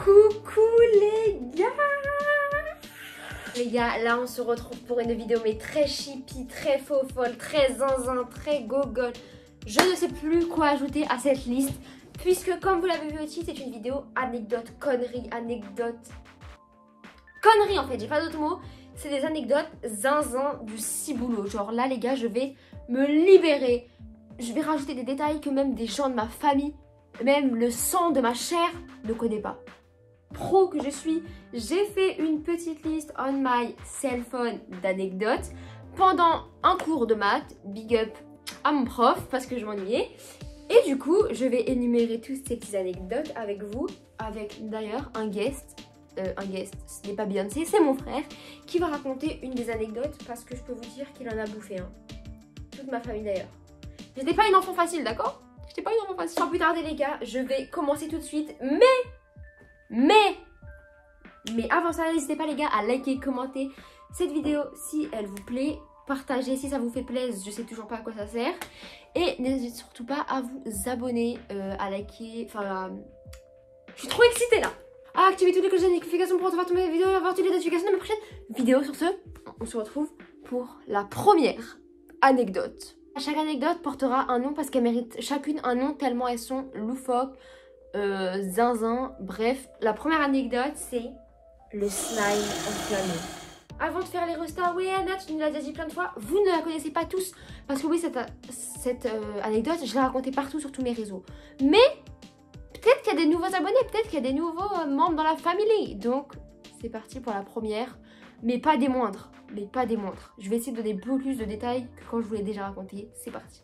Coucou les gars! Les gars, là on se retrouve pour une vidéo mais très chippie, très faux folle, très zinzin, très gogol. Je ne sais plus quoi ajouter à cette liste puisque comme vous l'avez vu aussi, c'est une vidéo anecdote, connerie, anecdote. Connerie en fait, j'ai pas d'autres mots. C'est des anecdotes zinzin du ciboulot. Genre là les gars, je vais me libérer. Je vais rajouter des détails que même des gens de ma famille, même le sang de ma chair ne connaît pas. Pro que je suis, j'ai fait une petite liste on my cell phone d'anecdotes pendant un cours de maths. Big up à mon prof parce que je m'ennuyais. Et du coup, je vais énumérer toutes ces petites anecdotes avec vous, avec d'ailleurs un guest. Ce n'est pas Beyoncé, c'est mon frère qui va raconter une des anecdotes parce que je peux vous dire qu'il en a bouffé un. Toute ma famille d'ailleurs. J'étais pas une enfant facile, d'accord? J'étais pas une enfant facile. Sans plus tarder les gars, je vais commencer tout de suite. Mais avant ça, n'hésitez pas les gars à liker, commenter cette vidéo si elle vous plaît. Partagez si ça vous fait plaisir, je sais toujours pas à quoi ça sert. Et n'hésitez surtout pas à vous abonner, à liker, je suis trop excitée là. À activer toutes les cloches de notification pour recevoir toutes mes vidéos et avoir toutes les notifications de mes prochaines vidéos. Sur ce, on se retrouve pour la première anecdote. Chaque anecdote portera un nom parce qu'elle mérite chacune un nom tellement elles sont loufoques, zinzin, bref. La première anecdote c'est le slime enflammé. Avant de faire les restas, oui Anna, tu nous l'as déjà dit plein de fois, vous ne la connaissez pas tous. Parce que oui, cette anecdote, je l'ai racontée partout sur tous mes réseaux. Mais peut-être qu'il y a des nouveaux abonnés, peut-être qu'il y a des nouveaux membres dans la famille. Donc c'est parti pour la première, mais pas des moindres. Je vais essayer de donner beaucoup plus de détails que quand je vous l'ai déjà raconté. C'est parti.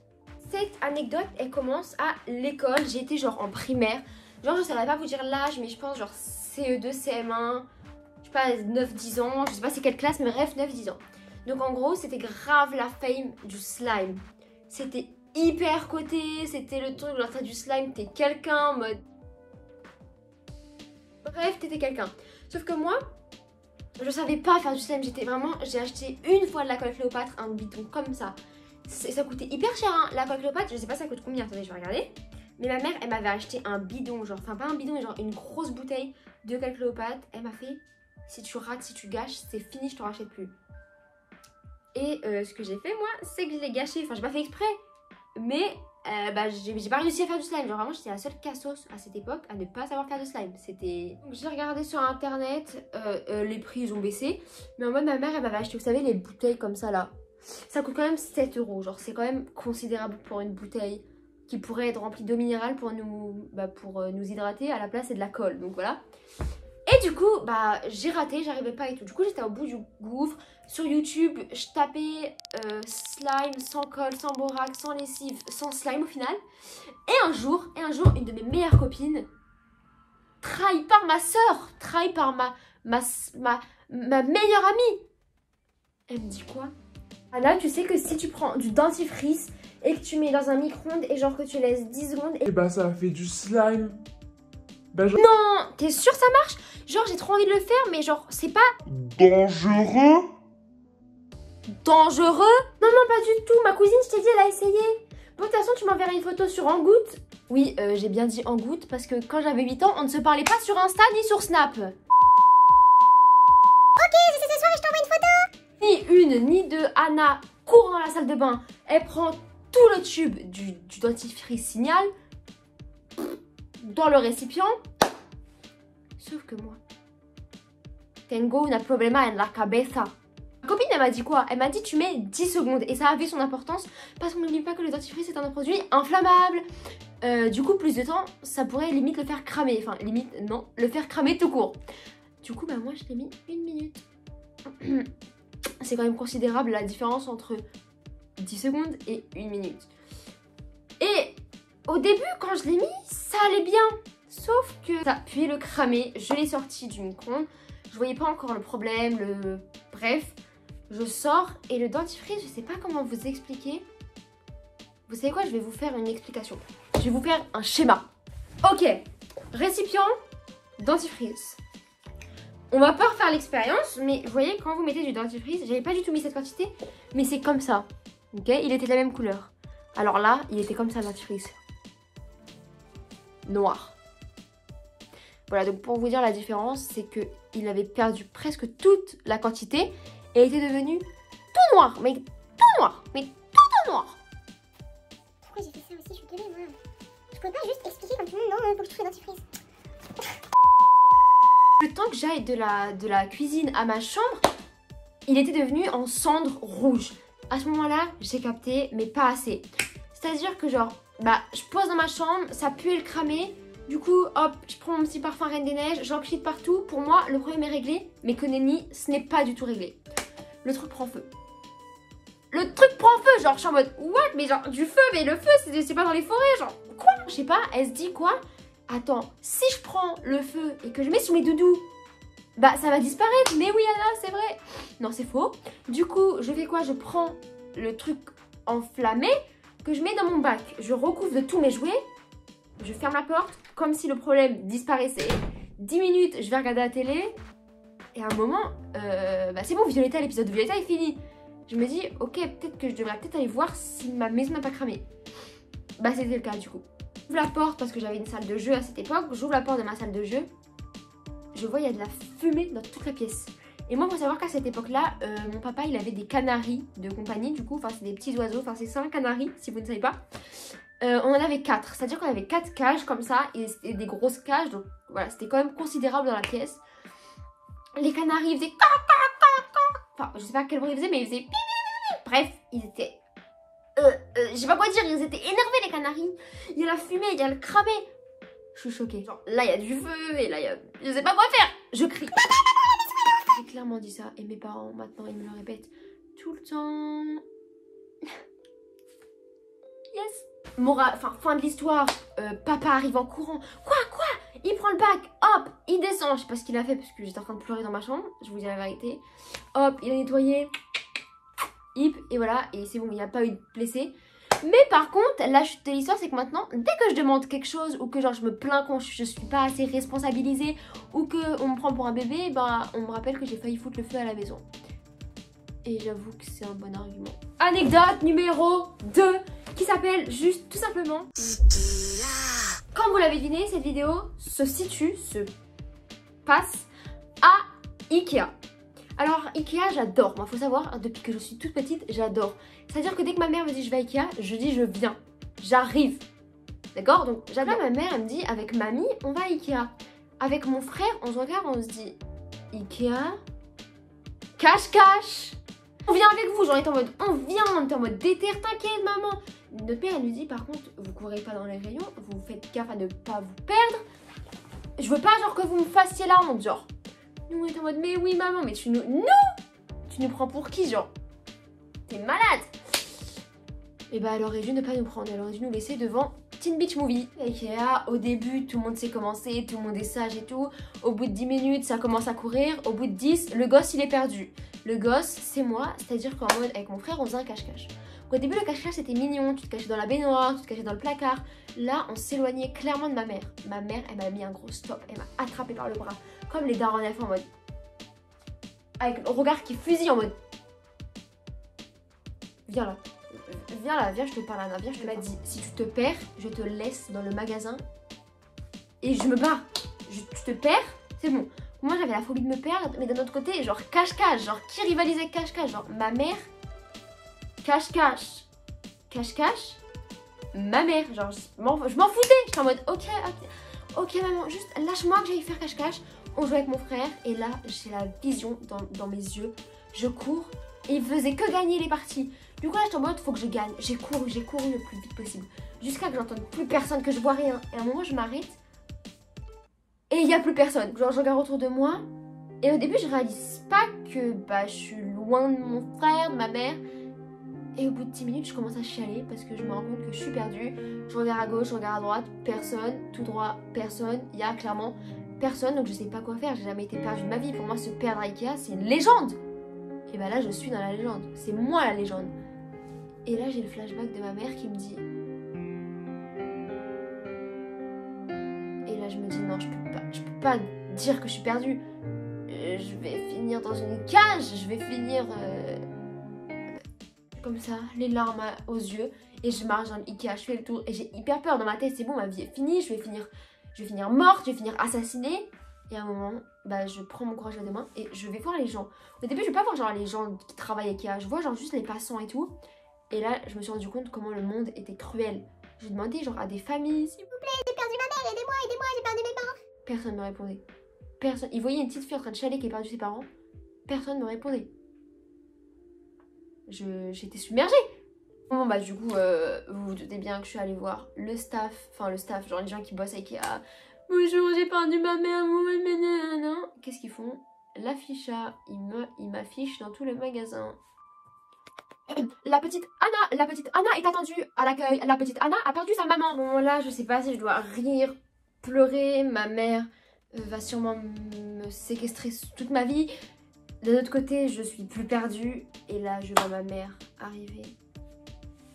Cette anecdote, elle commence à l'école. J'étais genre en primaire. Genre je ne saurais pas vous dire l'âge, mais je pense genre CE2, CM1, je sais pas, 9-10 ans. Je sais pas c'est quelle classe, mais bref, 9-10 ans. Donc en gros, c'était grave la fame du slime. C'était hyper coté, c'était le truc, genre t'as du slime, t'es quelqu'un en mode... Bref, t'étais quelqu'un. Sauf que moi... je savais pas faire du slime, j'ai acheté une fois de la colle Cléopâtre, un bidon comme ça. Ça coûtait hyper cher hein, la colle Cléopâtre, je sais pas ça coûte combien, attendez je vais regarder. Mais ma mère elle m'avait acheté un bidon, genre, enfin pas un bidon mais genre une grosse bouteille de colle Cléopâtre. Elle m'a fait, si tu rates, si tu gâches, c'est fini, je t'en rachète plus. Et ce que j'ai fait moi, c'est que je l'ai gâché, enfin j'ai pas fait exprès. Mais j'ai pas réussi à faire du slime, genre vraiment j'étais la seule cassos à cette époque à ne pas savoir faire du slime. C'était... Donc j'ai regardé sur internet, les prix ils ont baissé. Mais en mode ma mère elle m'avait acheté, vous savez les bouteilles comme ça là. Ça coûte quand même 7 €, genre c'est quand même considérable pour une bouteille qui pourrait être remplie d'eau minérale pour nous hydrater. À la place c'est de la colle, donc voilà. Et du coup, j'ai raté, j'arrivais pas et tout. Du coup, j'étais au bout du gouffre. Sur YouTube, je tapais slime sans colle, sans borax, sans lessive, sans slime au final. Et un jour, une de mes meilleures copines, trahie par ma soeur, trahie par ma meilleure amie. Elle me dit quoi? Anna, tu sais que si tu prends du dentifrice et que tu mets dans un micro-ondes et genre que tu laisses 10 secondes... Et ça fait du slime. Non, t'es sûr ça marche? Genre j'ai trop envie de le faire mais genre c'est pas... dangereux? Dangereux? Non, pas du tout. Ma cousine, je t'ai dit, elle a essayé. Bon, de toute façon, tu m'enverras une photo sur Engoutte. Oui, j'ai bien dit Engoutte parce que quand j'avais 8 ans, on ne se parlait pas sur Insta ni sur Snap. Ok, je sais ce soir et je t'envoie une photo. Ni une, ni deux, Anna court dans la salle de bain. Elle prend tout le tube du dentifrice Signal dans le récipient. Sauf que moi, tengo un problema en la cabeza. Ma copine elle m'a dit quoi? Elle m'a dit tu mets 10 secondes et ça avait son importance parce qu'on n'oublie pas que le dentifrice est un produit inflammable. Du coup plus de temps ça pourrait limite le faire cramer, enfin limite non, le faire cramer tout court. Du coup moi je l'ai mis 1 minute. C'est quand même considérable la différence entre 10 secondes et 1 minute. Et au début quand je l'ai mis ça allait bien. Sauf que ça puis le cramer, je l'ai sorti du micro-ondes. Je voyais pas encore le problème, bref. Je sors et le dentifrice, je sais pas comment vous expliquer. Vous savez quoi? Je vais vous faire une explication. Je vais vous faire un schéma. Ok, récipient, dentifrice. On va pas refaire l'expérience, mais vous voyez quand vous mettez du dentifrice, j'avais pas du tout mis cette quantité, mais c'est comme ça. Ok, il était de la même couleur. Alors là, il était comme ça le dentifrice. Noir. Voilà, donc pour vous dire la différence, c'est qu'il avait perdu presque toute la quantité et était devenu tout noir, mais tout noir, mais tout noir. Pourquoi j'ai fait ça aussi? Je suis désolée, moi. Je pouvais pas juste expliquer comme tout le monde, non, faut que je trouve un dentifrice. Le temps que j'aille de la cuisine à ma chambre, il était devenu en cendre rouge. À ce moment-là, j'ai capté, mais pas assez. C'est-à-dire que genre, je pose dans ma chambre, ça pue le cramé. Du coup, hop, je prends mon petit parfum Reine des Neiges, j'en chie partout. Pour moi, le problème est réglé, mais que nenni, ce n'est pas du tout réglé. Le truc prend feu. Le truc prend feu, genre je suis en mode what, mais genre du feu, mais le feu c'est pas dans les forêts, genre quoi? Je sais pas, elle se dit quoi? Attends, si je prends le feu et que je mets sous mes doudous, ça va disparaître. Mais oui Anna, c'est vrai. Non, c'est faux. Du coup, je fais quoi? Je prends le truc enflammé que je mets dans mon bac. Je recouvre de tous mes jouets. Je ferme la porte comme si le problème disparaissait. 10 minutes, je vais regarder la télé. Et à un moment, c'est bon, Violetta, l'épisode de Violetta est fini. Je me dis, ok, peut-être que je devrais aller voir si ma maison n'a pas cramé. C'était le cas du coup. J'ouvre la porte parce que j'avais une salle de jeu à cette époque. J'ouvre la porte de ma salle de jeu. Je vois, il y a de la fumée dans toute la pièce. Et moi, il faut savoir qu'à cette époque-là, mon papa, il avait des canaris de compagnie, du coup. Enfin, c'est des petits oiseaux. Enfin, c'est 5 canaris, si vous ne savez pas. On en avait 4. C'est-à-dire qu'on avait 4 cages comme ça. Et c'était des grosses cages. Donc, voilà, c'était quand même considérable dans la pièce. Les canaris faisaient... Enfin, je sais pas à quel bruit ils faisaient, mais ils faisaient... Bref, ils étaient... je sais pas quoi dire, ils étaient énervés, les canaris. Il y a la fumée, il y a le cramé. Je suis choquée. Genre, là, il y a du feu, et là, il y a... Je sais pas quoi faire. Je crie. J'ai clairement dit ça, et mes parents, maintenant, ils me le répètent tout le temps. Yes. Fin de l'histoire. Papa arrive en courant. Quoi? Il prend le bac. Hop, il descend. Je sais pas ce qu'il a fait, parce que j'étais en train de pleurer dans ma chambre. Je vous dis la vérité. Hop, il a nettoyé. Hip, et voilà. Et c'est bon, il n'y a pas eu de blessé. Mais par contre, la chute de l'histoire, c'est que maintenant, dès que je demande quelque chose ou que genre je me plains quand je suis pas assez responsabilisée ou qu'on me prend pour un bébé, on me rappelle que j'ai failli foutre le feu à la maison. Et j'avoue que c'est un bon argument. Anecdote numéro 2 qui s'appelle juste tout simplement... Comme vous l'avez deviné, cette vidéo se passe à Ikea. Alors Ikea, j'adore. Moi, faut savoir, depuis que je suis toute petite, j'adore. C'est-à-dire que dès que ma mère me dit je vais à Ikea, je dis je viens. J'arrive. D'accord? Donc j'appelle ma mère, elle me dit avec mamie, on va à Ikea. Avec mon frère, on se regarde, on se dit Ikea, cache-cache. On vient avec vous, genre on est en mode déter, t'inquiète maman. Notre mère, elle nous dit par contre, vous courez pas dans les rayons, vous faites gaffe à ne pas vous perdre. Je veux pas genre que vous me fassiez la honte, genre. Nous on est en mode mais oui maman, mais tu nous prends pour qui, genre? T'es malade. Et elle aurait dû ne pas nous prendre, elle aurait dû nous laisser devant Teen Beach Movie. Ikea, au début tout le monde sait comment c'est, tout le monde est sage et tout. Au bout de 10 minutes ça commence à courir, au bout de 10, le gosse il est perdu. Le gosse c'est moi, c'est-à-dire qu'en mode avec mon frère on faisait un cache-cache. Au début le cache-cache c'était mignon, tu te cachais dans la baignoire, tu te cachais dans le placard. Là on s'éloignait clairement de ma mère. Ma mère elle m'a mis un gros stop, elle m'a attrapé par le bras. Comme les darons en mode... Avec le regard qui fusille en mode... Viens là. Viens, je te parle Anna, viens, je te l'ai dit. Si tu te perds, je te laisse dans le magasin et je me barre. Tu te perds, c'est bon. Moi j'avais la phobie de me perdre, mais d'un autre côté, genre cache-cache, genre qui rivalisait cache-cache, genre ma mère, cache-cache, ma mère, genre je m'en foutais. J'étais en mode ok maman, juste lâche-moi que j'aille faire cache-cache. On joue avec mon frère et là j'ai la vision dans mes yeux. Je cours et il faisait que gagner les parties. Du coup là j'étais en mode faut que je gagne. J'ai couru le plus vite possible. Jusqu'à que j'entende plus personne, que je vois rien. Et à un moment je m'arrête et il n'y a plus personne. Genre je regarde autour de moi. Et au début je réalise pas que je suis loin de mon frère, de ma mère. Et au bout de 10 minutes je commence à chialer parce que je me rends compte que je suis perdue. Je regarde à gauche, je regarde à droite, personne. Tout droit, personne. Il y a clairement personne, donc je sais pas quoi faire. J'ai jamais été perdue de ma vie. Pour moi se perdre à Ikea c'est une légende. Et là je suis dans la légende. C'est moi la légende. Et là j'ai le flashback de ma mère qui me dit... Et là je me dis non, je peux pas dire que je suis perdue. Je vais finir dans une cage, je vais finir comme ça, les larmes aux yeux. Et je marche dans l'Ikea, je fais le tour et j'ai hyper peur dans ma tête. C'est bon, ma vie est finie, je vais finir je vais finir morte, je vais finir assassinée. Et à un moment, bah, je prends mon courage à deux mains et je vais voir les gens. Au début, je vais pas voir genre les gens qui travaillent avec IA, je vois genre juste les passants et tout. Et là, je me suis rendu compte comment le monde était cruel. J'ai demandé genre à des familles, s'il vous plaît, J'ai perdu ma mère, aidez-moi, aidez-moi, j'ai perdu mes parents. personne ne me répondait. Personne. Ils voyaient une petite fille en train de chialer qui a perdu ses parents. Personne ne me répondait. J'étais submergée. Bon bah du coup, vous vous doutez bien que je suis allée voir le staff, genre les gens qui bossent avec IA. Bonjour, j'ai perdu ma mère, non. Qu'est-ce qu'ils font? L'afficha, ils m'affichent dans tous les magasins. La petite Anna est attendue à l'accueil. La petite Anna a perdu sa maman. Bon là, je sais pas si je dois rire, pleurer. Ma mère va sûrement me séquestrer toute ma vie. D'un autre côté, je suis plus perdue. Et là, je vois ma mère arriver.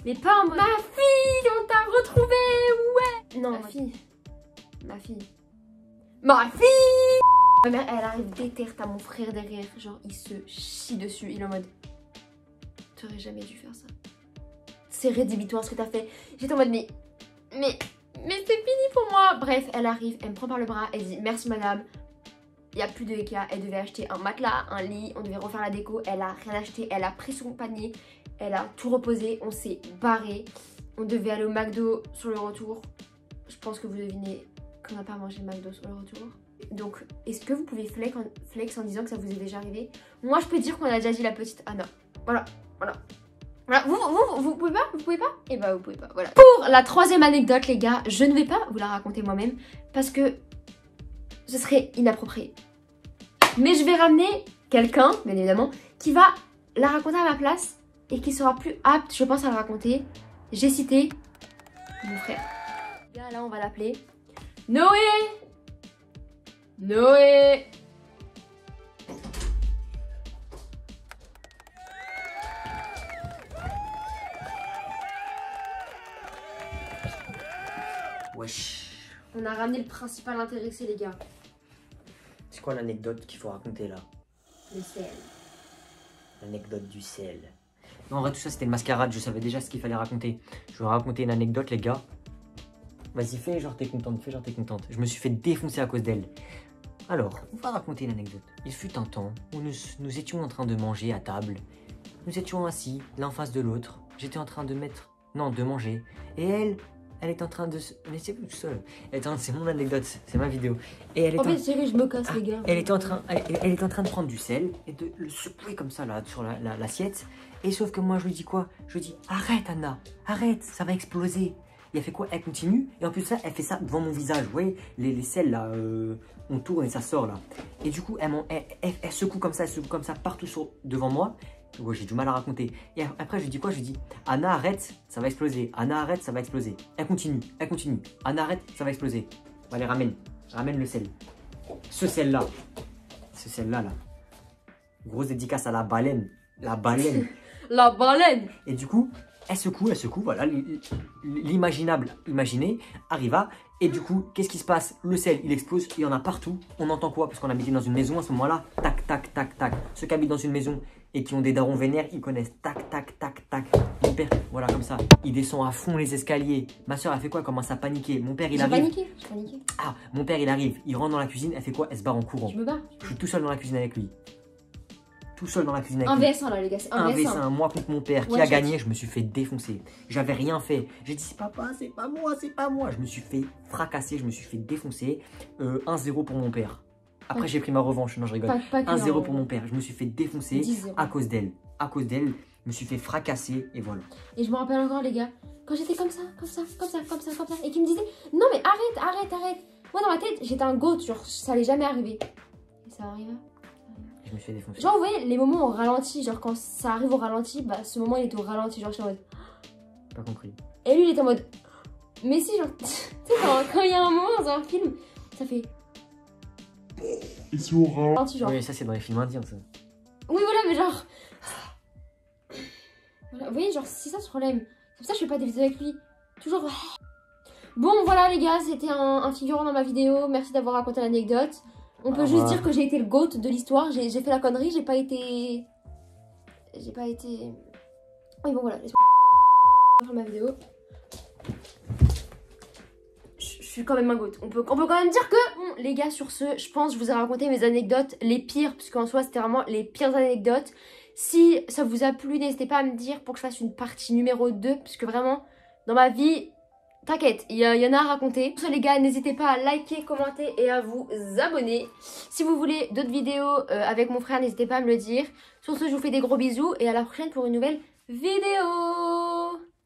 Mais pas en mode... Ma fille, on t'a retrouvée, ouais. Non, ma fille. Ma fille. Ma fille. Ma mère, elle arrive déterre, t'as mon frère derrière. Genre, il se chie dessus. Il est en mode... T'aurais jamais dû faire ça. C'est rédhibitoire ce que t'as fait. J'étais en mode mais c'est fini pour moi. Bref, elle arrive, elle me prend par le bras, elle dit merci madame. Il n'y a plus de Ikea, elle devait acheter un matelas, un lit, on devait refaire la déco. Elle a rien acheté, elle a pris son panier, elle a tout reposé, on s'est barré. On devait aller au McDo sur le retour. Je pense que vous devinez qu'on n'a pas mangé le McDo sur le retour. Donc, est-ce que vous pouvez flex en disant que ça vous est déjà arrivé? Moi, je peux dire qu'on a déjà dit la petite Anna. Voilà. Vous pouvez pas? Vous pouvez pas? Eh bah vous pouvez pas, voilà. Pour la troisième anecdote les gars, je ne vais pas vous la raconter moi-même parce que ce serait inapproprié. Mais je vais ramener quelqu'un, bien évidemment, qui va la raconter à ma place et qui sera plus apte, je pense, à la raconter. J'ai cité mon frère. Les gars, là on va l'appeler Noé. Noé. Wesh. On a ramené le principal intéressé les gars. C'est quoi l'anecdote qu'il faut raconter là? Le sel. L'anecdote du sel. Non, en vrai, tout ça c'était une mascarade, je savais déjà ce qu'il fallait raconter. Je vais raconter une anecdote, les gars. Vas-y, fais genre t'es contente, fais genre t'es contente. Je me suis fait défoncer à cause d'elle. Alors, on va raconter une anecdote. Il fut un temps où nous étions en train de manger à table. Nous étions assis l'un en face de l'autre. J'étais en train de manger. Et elle est en train de se... Mais c'est vous tout seul. C'est mon anecdote, c'est ma vidéo. Et elle est En fait, sérieux, je me casse les gars. elle est en train de prendre du sel et de le secouer comme ça là sur l'assiette. Et sauf que moi je lui dis quoi? Je lui dis arrête Anna, arrête, ça va exploser. Et elle fait quoi? Elle continue et en plus ça, elle fait ça devant mon visage. Vous voyez les sels là, on tourne et ça sort là. Et du coup elle secoue comme ça, partout devant moi. Ouais, j'ai du mal à raconter. Et après je lui dis quoi? Je lui dis Anna arrête, ça va exploser. Anna arrête, ça va exploser. Elle continue. Anna arrête, ça va exploser. Allez, ramène le sel. Ce sel là. Grosse dédicace à la baleine. La baleine. Et du coup, elle secoue, voilà, l'imaginable, arriva. Et du coup, qu'est-ce qui se passe? Le sel, il explose, il y en a partout. On entend quoi? Parce qu'on habitait dans une maison à ce moment-là. Tac, tac, tac, tac. Ceux qui habitent dans une maison et qui ont des darons vénères, ils connaissent. Tac, tac, tac, tac. Mon père, voilà, comme ça, il descend à fond les escaliers. Ma soeur, elle fait quoi? Elle commence à paniquer. Mon père, il arrive. J'ai paniqué. Ah, mon père, il arrive. Il rentre dans la cuisine. Elle fait quoi? Elle se barre en courant. Je me bats. Je suis tout seul dans la cuisine avec lui. Un vs1 là les gars, c'est un vs1. Un moi contre mon père. Qui a gagné? Je me suis fait défoncer. J'avais rien fait. J'ai dit papa, c'est pas moi. Je me suis fait fracasser, je me suis fait défoncer. 1-0 pour mon père. Après j'ai pris ma revanche, non je rigole. 1-0 pour mon père. Je me suis fait défoncer à cause d'elle. Je me suis fait fracasser et voilà. Et je me rappelle encore les gars, quand j'étais comme ça, et qui me disait non mais arrête. Moi dans ma tête j'étais un goat, genre ça allait jamais arriver. Et ça arriva. Je me suis fait défoncer. Genre vous voyez les moments au ralenti, genre quand ça arrive au ralenti, bah ce moment il était au ralenti, genre je suis en mode... Pas compris. Et lui il était en mode... Mais si genre, tu sais quand il y a un moment dans un film, ça fait... Et c'est au ralenti, genre. Oui ça c'est dans les films indiens ça. Oui voilà mais genre... Voilà, vous voyez genre c'est ça ce problème. C'est pour ça que je fais pas des vidéos avec lui. Toujours... Bon voilà les gars, c'était un figurant dans ma vidéo, merci d'avoir raconté l'anecdote. On peut juste dire que j'ai été le GOAT de l'histoire, j'ai fait la connerie, j'ai pas été... Oui bon voilà, laisse-moi faire ma vidéo. Je suis quand même un goat. On peut quand même dire que, bon, les gars, sur ce, je pense que je vous ai raconté mes anecdotes les pires, parce qu'en soi, c'était vraiment les pires anecdotes. Si ça vous a plu, n'hésitez pas à me dire pour que je fasse une partie numéro 2, parce que vraiment, dans ma vie, t'inquiète, il y en a à raconter. Pour ça, les gars, n'hésitez pas à liker, commenter et à vous abonner. Si vous voulez d'autres vidéos avec mon frère, n'hésitez pas à me le dire. Sur ce, je vous fais des gros bisous et à la prochaine pour une nouvelle vidéo.